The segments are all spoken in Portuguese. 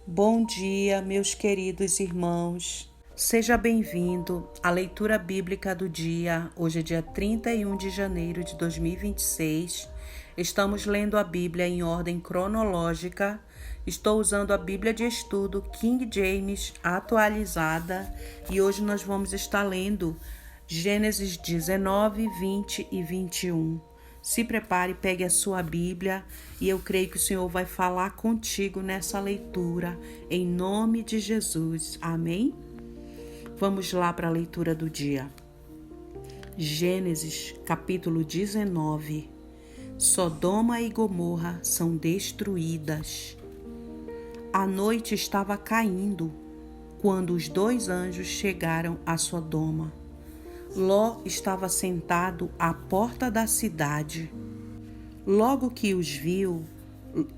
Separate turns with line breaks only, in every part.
Bom dia, meus queridos irmãos. Seja bem-vindo à leitura bíblica do dia. Hoje é dia 31 de janeiro de 2026. Estamos lendo a Bíblia em ordem cronológica. Estou usando a Bíblia de estudo King James atualizada e hoje nós vamos estar lendo Gênesis 19, 20 e 21. Se prepare, pegue a sua Bíblia e eu creio que o Senhor vai falar contigo nessa leitura, em nome de Jesus. Amém? Vamos lá para a leitura do dia. Gênesis, capítulo 19. Sodoma e Gomorra são destruídas. A noite estava caindo quando os dois anjos chegaram a Sodoma. Ló estava sentado à porta da cidade. Logo que os viu,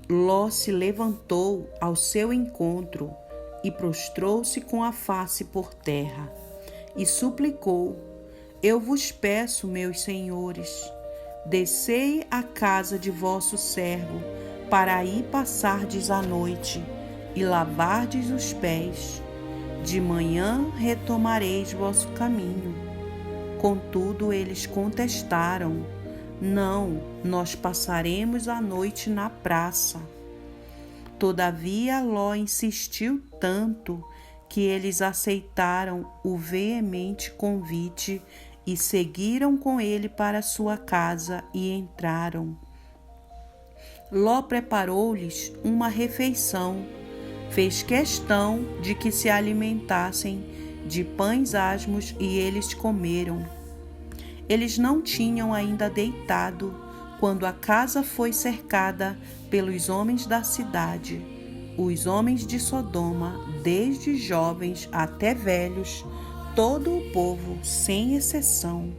Ló se levantou ao seu encontro e prostrou-se com a face por terra e suplicou: Eu vos peço, meus senhores, descei à casa de vosso servo, para aí passardes a noite e lavardes os pés. De manhã retomareis vosso caminho. Contudo, eles contestaram: Não, nós passaremos a noite na praça. Todavia, Ló insistiu tanto que eles aceitaram o veemente convite e seguiram com ele para sua casa e entraram. Ló preparou-lhes uma refeição, fez questão de que se alimentassem de pães asmos e eles comeram. Eles não tinham ainda deitado quando a casa foi cercada pelos homens da cidade. Os homens de Sodoma, desde jovens até velhos, todo o povo, sem exceção.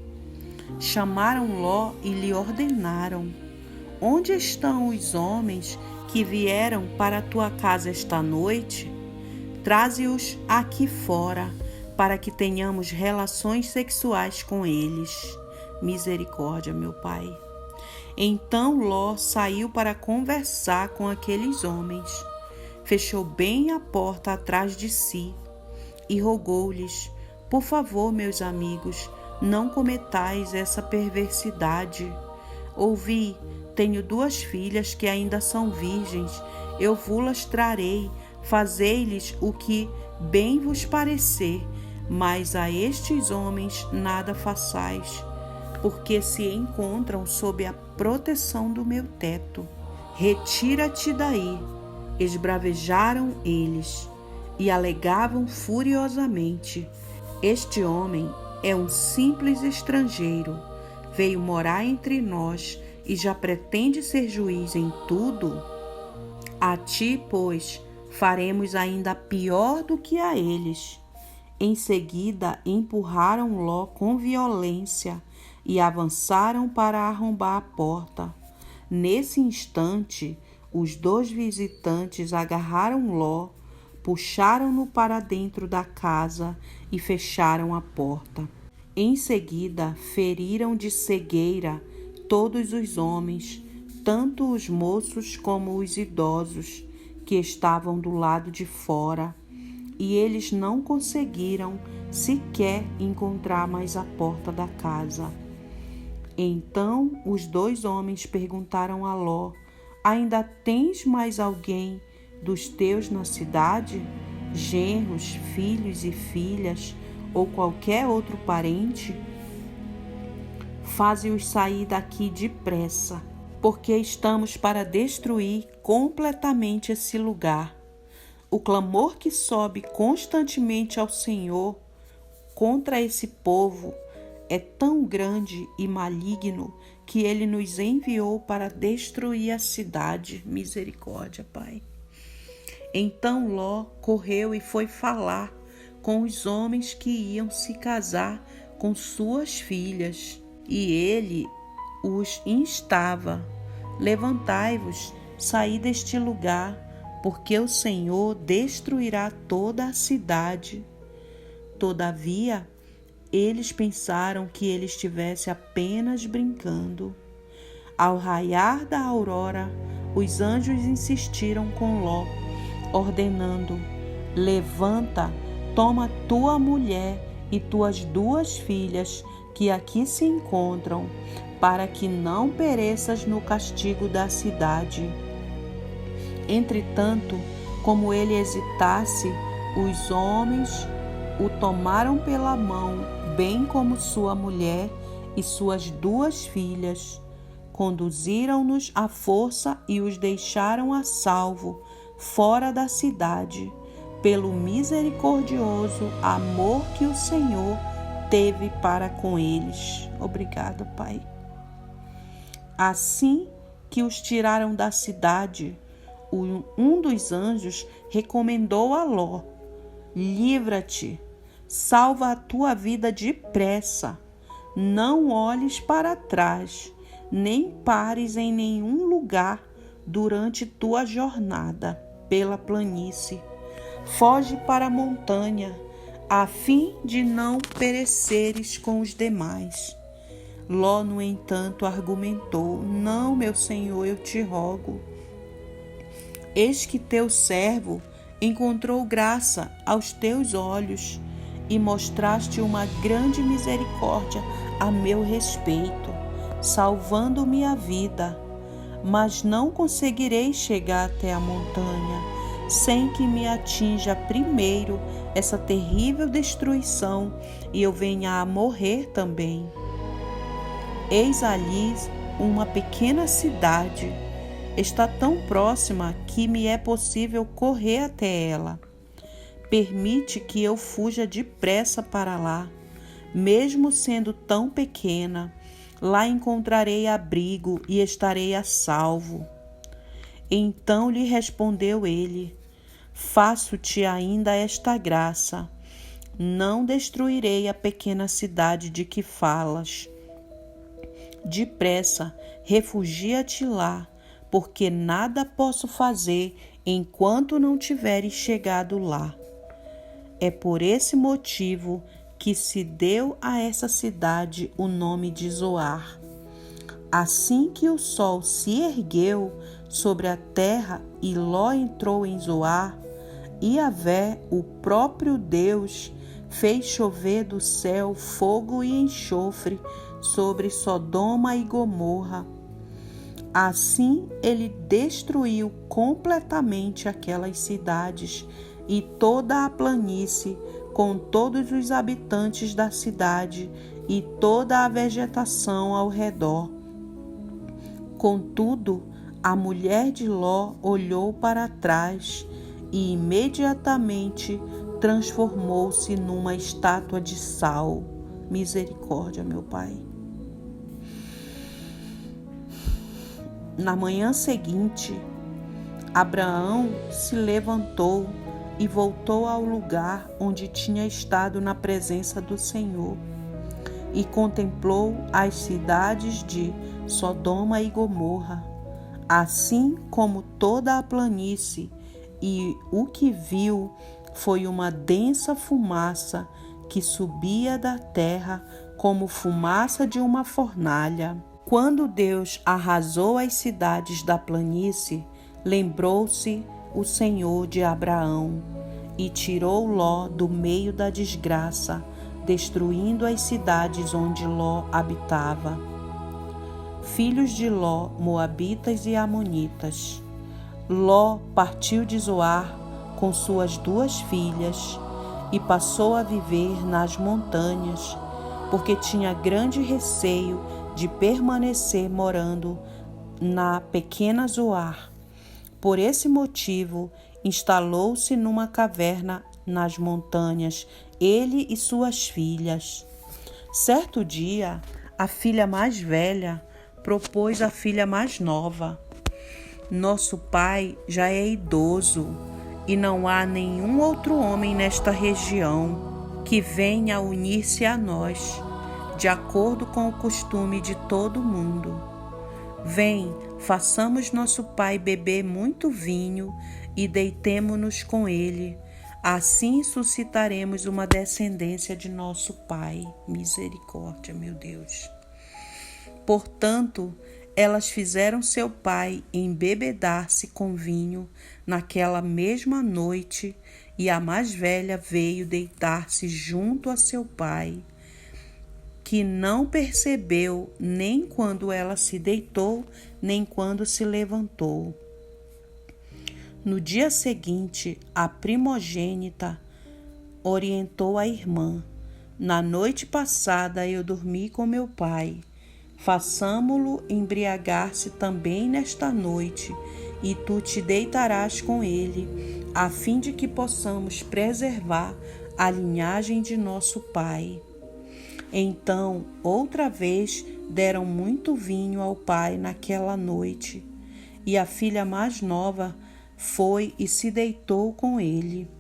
Chamaram Ló e lhe ordenaram: Onde estão os homens que vieram para a tua casa esta noite? Traze-os aqui fora, para que tenhamos relações sexuais com eles. Misericórdia, meu Pai. Então Ló saiu para conversar com aqueles homens. Fechou bem a porta atrás de si e rogou-lhes: Por favor, meus amigos, não cometais essa perversidade. Ouvi, tenho 2 filhas que ainda são virgens. Eu vos-las trarei, fazei-lhes o que bem vos parecer, mas a estes homens nada façais, porque se encontram sob a proteção do meu teto. Retira-te daí. Esbravejaram eles e alegavam furiosamente: Este homem é um simples estrangeiro, veio morar entre nós e já pretende ser juiz em tudo? A ti, pois, faremos ainda pior do que a eles. Em seguida, empurraram Ló com violência e avançaram para arrombar a porta. Nesse instante, os 2 visitantes agarraram Ló, puxaram-no para dentro da casa e fecharam a porta. Em seguida, feriram de cegueira todos os homens, tanto os moços como os idosos, que estavam do lado de fora, e eles não conseguiram sequer encontrar mais a porta da casa. Então os 2 homens perguntaram a Ló: Ainda tens mais alguém dos teus na cidade? Genros, filhos e filhas, ou qualquer outro parente? Faze-os sair daqui depressa, porque estamos para destruir completamente esse lugar. O clamor que sobe constantemente ao Senhor contra esse povo é tão grande e maligno que ele nos enviou para destruir a cidade. Misericórdia, Pai. Então Ló correu e foi falar com os homens que iam se casar com suas filhas, e ele os instava: Levantai-vos, saí deste lugar, porque o Senhor destruirá toda a cidade. Todavia, eles pensaram que ele estivesse apenas brincando. Ao raiar da aurora, os anjos insistiram com Ló ordenando: levanta, toma tua mulher e tuas 2 filhas que aqui se encontram, para que não pereças no castigo da cidade. Entretanto, como ele hesitasse, os homens o tomaram pela mão, bem como sua mulher e suas 2 filhas. Conduziram-nos à força e os deixaram a salvo, fora da cidade, pelo misericordioso amor que o Senhor teve para com eles. Obrigado, Pai. Assim que os tiraram da cidade, um dos anjos recomendou a Ló: livra-te, salva a tua vida depressa, não olhes para trás, nem pares em nenhum lugar durante tua jornada pela planície. Foge para a montanha, a fim de não pereceres com os demais. Ló, no entanto, argumentou: não, meu senhor, eu te rogo. Eis que teu servo encontrou graça aos teus olhos e mostraste uma grande misericórdia a meu respeito, salvando-me a vida. Mas não conseguirei chegar até a montanha sem que me atinja primeiro essa terrível destruição e eu venha a morrer também. Eis ali uma pequena cidade. Está tão próxima que me é possível correr até ela. Permite que eu fuja depressa para lá. Mesmo sendo tão pequena, lá encontrarei abrigo e estarei a salvo. Então lhe respondeu ele: faço-te ainda esta graça. Não destruirei a pequena cidade de que falas. Depressa, refugia-te lá, porque nada posso fazer enquanto não tiveres chegado lá. É por esse motivo que se deu a essa cidade o nome de Zoar. Assim que o sol se ergueu sobre a terra e Ló entrou em Zoar, Yahvé, o próprio Deus, fez chover do céu fogo e enxofre sobre Sodoma e Gomorra. Assim ele destruiu completamente aquelas cidades e toda a planície, com todos os habitantes da cidade e toda a vegetação ao redor. Contudo, a mulher de Ló olhou para trás e imediatamente transformou-se numa estátua de sal. Misericórdia, meu Pai. Na manhã seguinte, Abraão se levantou e voltou ao lugar onde tinha estado na presença do Senhor e contemplou as cidades de Sodoma e Gomorra, assim como toda a planície, e o que viu foi uma densa fumaça que subia da terra como fumaça de uma fornalha. Quando Deus arrasou as cidades da planície, lembrou-se o Senhor de Abraão e tirou Ló do meio da desgraça, destruindo as cidades onde Ló habitava. Filhos de Ló, moabitas e amonitas. Ló partiu de Zoar com suas 2 filhas e passou a viver nas montanhas, porque tinha grande receio de permanecer morando na pequena Zoar. Por esse motivo, instalou-se numa caverna nas montanhas, ele e suas filhas. Certo dia, a filha mais velha propôs à filha mais nova: nosso pai já é idoso e não há nenhum outro homem nesta região que venha unir-se a nós, de acordo com o costume de todo mundo. Vem, façamos nosso pai beber muito vinho e deitemo-nos com ele. Assim suscitaremos uma descendência de nosso pai. Misericórdia, meu Deus. Portanto, elas fizeram seu pai embebedar-se com vinho naquela mesma noite, e a mais velha veio deitar-se junto a seu pai, que não percebeu nem quando ela se deitou, nem quando se levantou. No dia seguinte, a primogênita orientou a irmã: na noite passada eu dormi com meu pai. Façamo-lo embriagar-se também nesta noite, e tu te deitarás com ele, a fim de que possamos preservar a linhagem de nosso pai. Então, outra vez, deram muito vinho ao pai naquela noite, e a filha mais nova foi e se deitou com ele.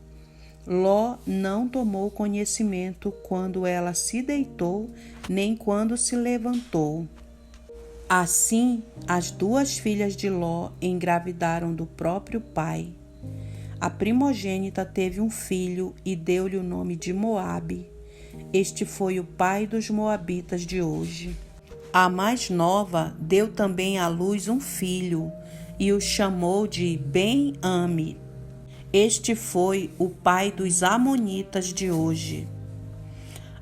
Ló não tomou conhecimento quando ela se deitou, nem quando se levantou. Assim, as duas filhas de Ló engravidaram do próprio pai. A primogênita teve um filho e deu-lhe o nome de Moabe. Este foi o pai dos moabitas de hoje. A mais nova deu também à luz um filho e o chamou de Ben-Ami. Este foi o pai dos amonitas de hoje.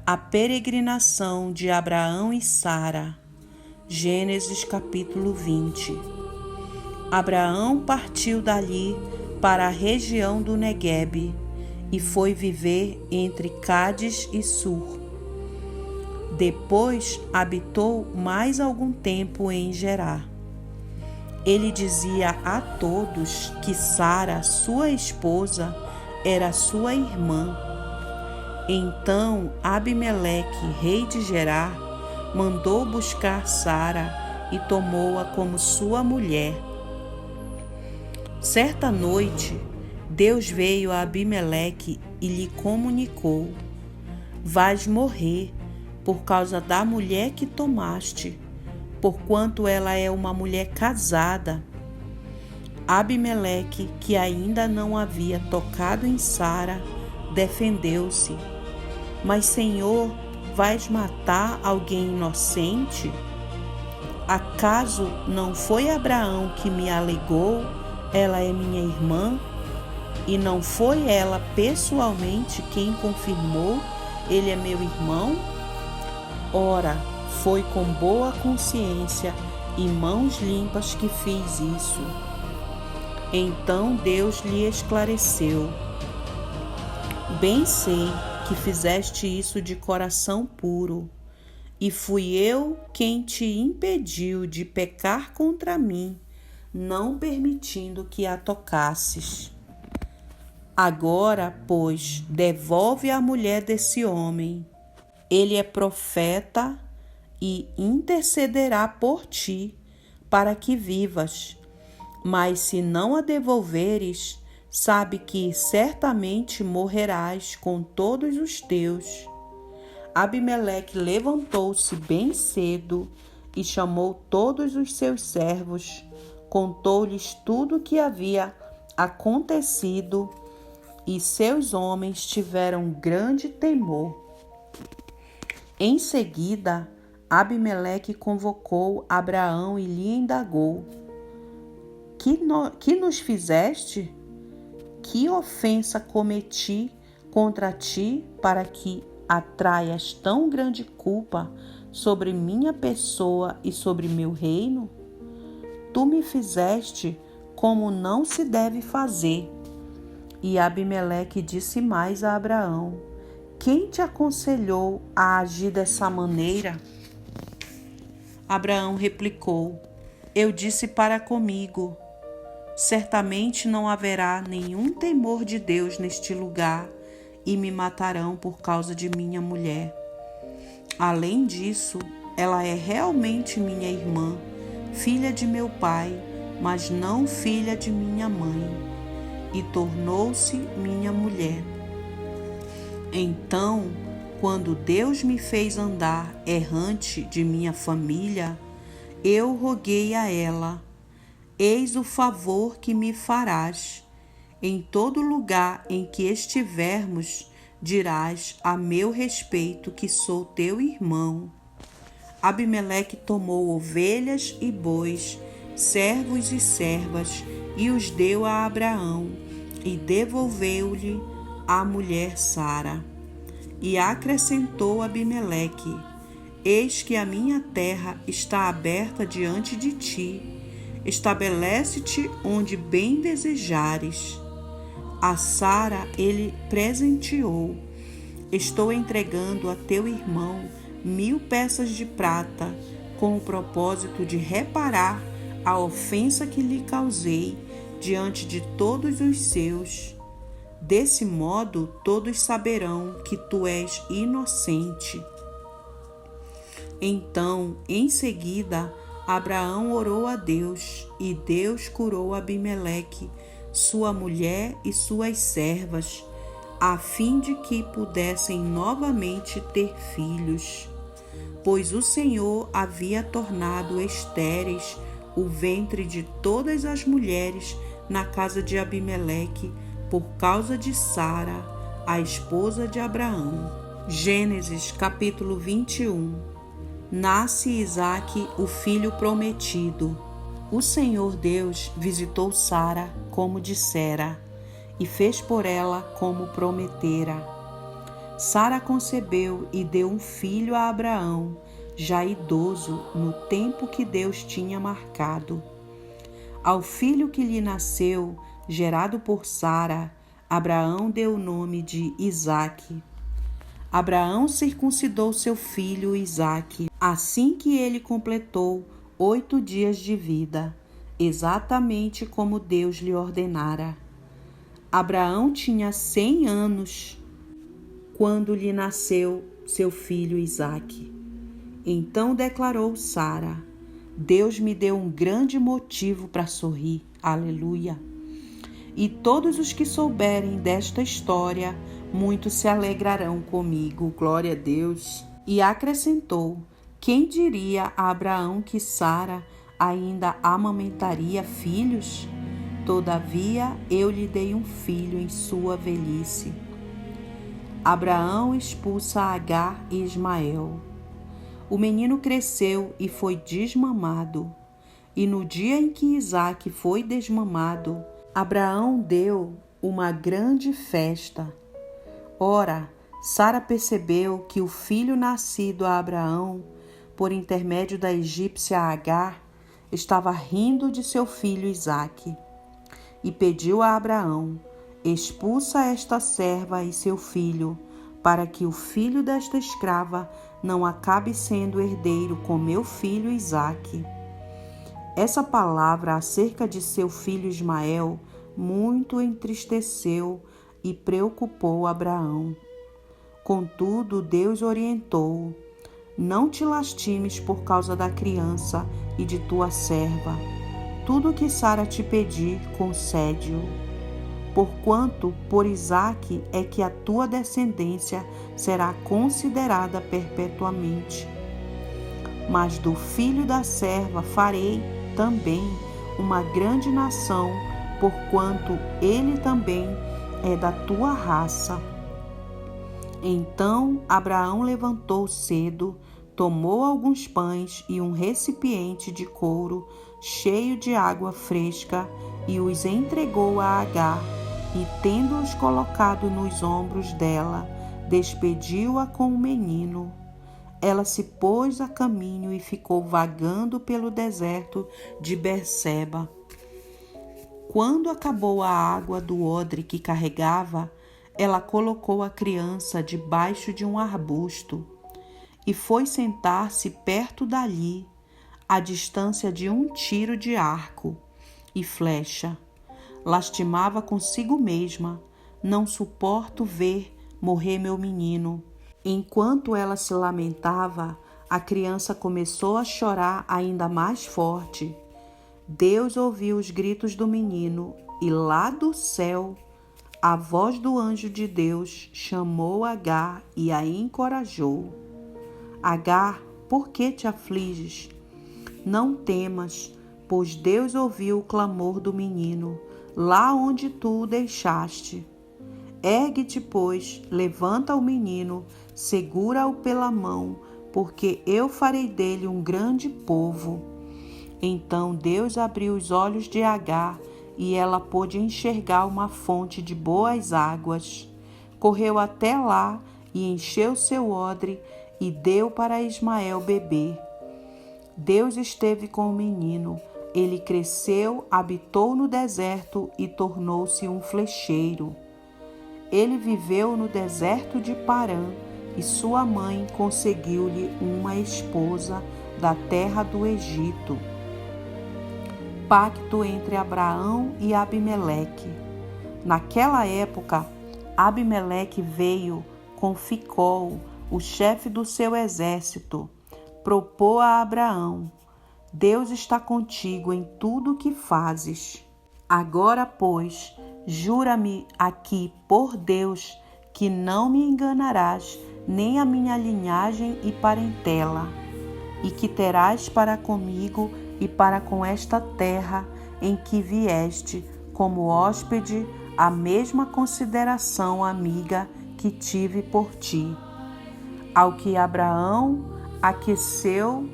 A peregrinação de Abraão e Sara. Gênesis capítulo 20. Abraão partiu dali para a região do Neguebe e foi viver entre Cádiz e Sur. Depois habitou mais algum tempo em Gerar. Ele dizia a todos que Sara, sua esposa, era sua irmã. Então Abimeleque, rei de Gerar, mandou buscar Sara e tomou-a como sua mulher. Certa noite, Deus veio a Abimeleque e lhe comunicou: vais morrer por causa da mulher que tomaste, porquanto ela é uma mulher casada. Abimeleque, que ainda não havia tocado em Sara, defendeu-se: mas, Senhor, vais matar alguém inocente? Acaso não foi Abraão que me alegou: ela é minha irmã? E não foi ela pessoalmente quem confirmou: ele é meu irmão? Ora, foi com boa consciência e mãos limpas que fiz isso. Então Deus lhe esclareceu: bem sei que fizeste isso de coração puro, e fui eu quem te impediu de pecar contra mim, não permitindo que a tocasses. Agora, pois, devolve a mulher desse homem. Ele é profeta e intercederá por ti, para que vivas. Mas se não a devolveres, sabe que certamente morrerás com todos os teus. Abimeleque levantou-se bem cedo e chamou todos os seus servos, contou-lhes tudo o que havia acontecido, e seus homens tiveram grande temor. Em seguida, Abimeleque convocou Abraão e lhe indagou: que nos fizeste? Que ofensa cometi contra ti para que atraias tão grande culpa sobre minha pessoa e sobre meu reino? Tu me fizeste como não se deve fazer. E Abimeleque disse mais a Abraão: quem te aconselhou a agir dessa maneira? Abraão replicou: eu disse para comigo: certamente não haverá nenhum temor de Deus neste lugar, e me matarão por causa de minha mulher. Além disso, ela é realmente minha irmã, filha de meu pai, mas não filha de minha mãe, e tornou-se minha mulher. Então, quando Deus me fez andar errante de minha família, eu roguei a ela: eis o favor que me farás. Em todo lugar em que estivermos, dirás a meu respeito que sou teu irmão. Abimeleque tomou ovelhas e bois, servos e servas, e os deu a Abraão, e devolveu-lhe a mulher Sara. E acrescentou Abimeleque: Eis que a minha terra está aberta diante de ti. Estabelece-te onde bem desejares. A Sara ele presenteou: Estou entregando a teu irmão 1000 peças de prata, com o propósito de reparar a ofensa que lhe causei diante de todos os seus. Desse modo, todos saberão que tu és inocente. Então, em seguida, Abraão orou a Deus, e Deus curou Abimeleque, sua mulher e suas servas, a fim de que pudessem novamente ter filhos. Pois o Senhor havia tornado estéreis o ventre de todas as mulheres na casa de Abimeleque, por causa de Sara, a esposa de Abraão. Gênesis capítulo 21. Nasce Isaque, o filho prometido. O Senhor Deus visitou Sara como dissera, e fez por ela como prometera. Sara concebeu e deu um filho a Abraão, já idoso, no tempo que Deus tinha marcado. Ao filho que lhe nasceu, gerado por Sara, Abraão deu o nome de Isaque. Abraão circuncidou seu filho Isaque, assim que ele completou 8 dias de vida, exatamente como Deus lhe ordenara. Abraão tinha 100 anos quando lhe nasceu seu filho Isaque. Então declarou Sara: Deus me deu um grande motivo para sorrir. Aleluia! E todos os que souberem desta história, muito se alegrarão comigo. Glória a Deus! E acrescentou: Quem diria a Abraão que Sara ainda amamentaria filhos? Todavia, eu lhe dei um filho em sua velhice. Abraão expulsa Agar e Ismael. O menino cresceu e foi desmamado. E no dia em que Isaque foi desmamado, Abraão deu uma grande festa. Ora, Sara percebeu que o filho nascido a Abraão, por intermédio da egípcia Agar, estava rindo de seu filho Isaque. E pediu a Abraão: Expulsa esta serva e seu filho, para que o filho desta escrava não acabe sendo herdeiro com meu filho Isaque. Essa palavra acerca de seu filho Ismael muito entristeceu e preocupou Abraão. Contudo, Deus orientou: Não te lastimes por causa da criança e de tua serva. Tudo o que Sara te pedir, concede-o. Porquanto por Isaque é que a tua descendência será considerada perpetuamente. Mas do filho da serva farei também uma grande nação, porquanto ele também é da tua raça. Então Abraão levantou cedo, tomou alguns pães e um recipiente de couro cheio de água fresca e os entregou a Agar, e tendo-os colocado nos ombros dela, despediu-a com o menino. Ela se pôs a caminho e ficou vagando pelo deserto de Berseba. Quando acabou a água do odre que carregava, ela colocou a criança debaixo de um arbusto e foi sentar-se perto dali, à distância de 1 tiro de arco e flecha. Lastimava consigo mesma: Não suporto ver morrer meu menino. Enquanto ela se lamentava, a criança começou a chorar ainda mais forte. Deus ouviu os gritos do menino e lá do céu a voz do anjo de Deus chamou Agar e a encorajou. Agar, por que te afliges? Não temas, pois Deus ouviu o clamor do menino, lá onde tu o deixaste. Ergue-te, pois, levanta o menino, segura-o pela mão, porque eu farei dele um grande povo. Então Deus abriu os olhos de Agar, e ela pôde enxergar uma fonte de boas águas. Correu até lá e encheu seu odre e deu para Ismael beber. Deus esteve com o menino. Ele cresceu, habitou no deserto e tornou-se um flecheiro. Ele viveu no deserto de Parã, e sua mãe conseguiu-lhe uma esposa da terra do Egito. Pacto entre Abraão e Abimeleque. Naquela época, Abimeleque veio com Ficol, o chefe do seu exército, propôs a Abraão: Deus está contigo em tudo o que fazes. Agora, pois, jura-me aqui por Deus que não me enganarás, nem a minha linhagem e parentela, e que terás para comigo e para com esta terra em que vieste como hóspede a mesma consideração amiga que tive por ti. Ao que Abraão aqueceu: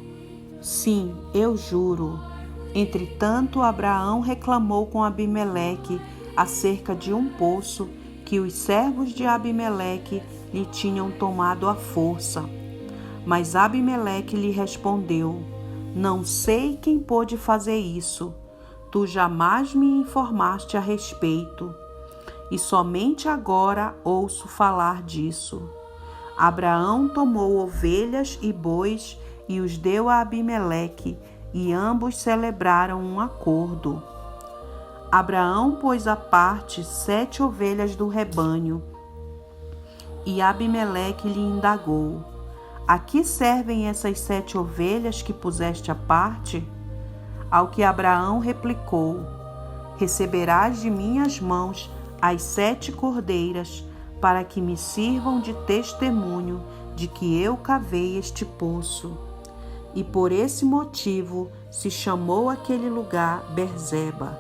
sim, eu juro. Entretanto, Abraão reclamou com Abimeleque acerca de um poço que os servos de Abimeleque lhe tinham tomado à força. Mas Abimeleque lhe respondeu: não sei quem pôde fazer isso. Tu jamais me informaste a respeito, e somente agora ouço falar disso. Abraão tomou ovelhas e bois e os deu a Abimeleque, e ambos celebraram um acordo. Abraão pôs à parte 7 ovelhas do rebanho, e Abimeleque lhe indagou: a que servem essas 7 ovelhas que puseste à parte? Ao que Abraão replicou: receberás de minhas mãos as 7 cordeiras, para que me sirvam de testemunho de que eu cavei este poço. E por esse motivo se chamou aquele lugar Berzeba,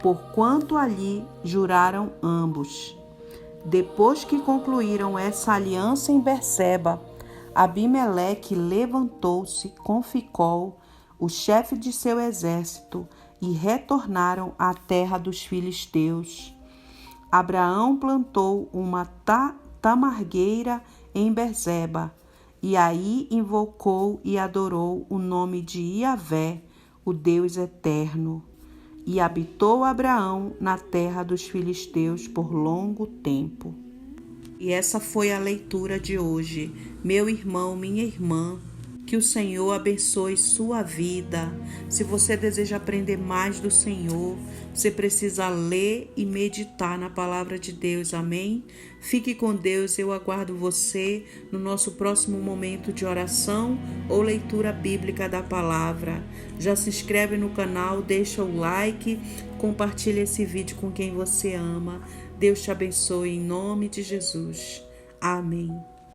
porquanto ali juraram ambos. Depois que concluíram essa aliança em Berseba, Abimeleque levantou-se com Ficol, o chefe de seu exército, e retornaram à terra dos filisteus. Abraão plantou uma tamargueira em Berseba, e aí invocou e adorou o nome de Iavé, o Deus eterno. E habitou Abraão na terra dos filisteus por longo tempo. E essa foi a leitura de hoje. Meu irmão, minha irmã, que o Senhor abençoe sua vida. Se você deseja aprender mais do Senhor, você precisa ler e meditar na palavra de Deus, amém? Fique com Deus, eu aguardo você no nosso próximo momento de oração ou leitura bíblica da palavra. Já se inscreve no canal, deixa o like, compartilha esse vídeo com quem você ama. Deus te abençoe em nome de Jesus. Amém.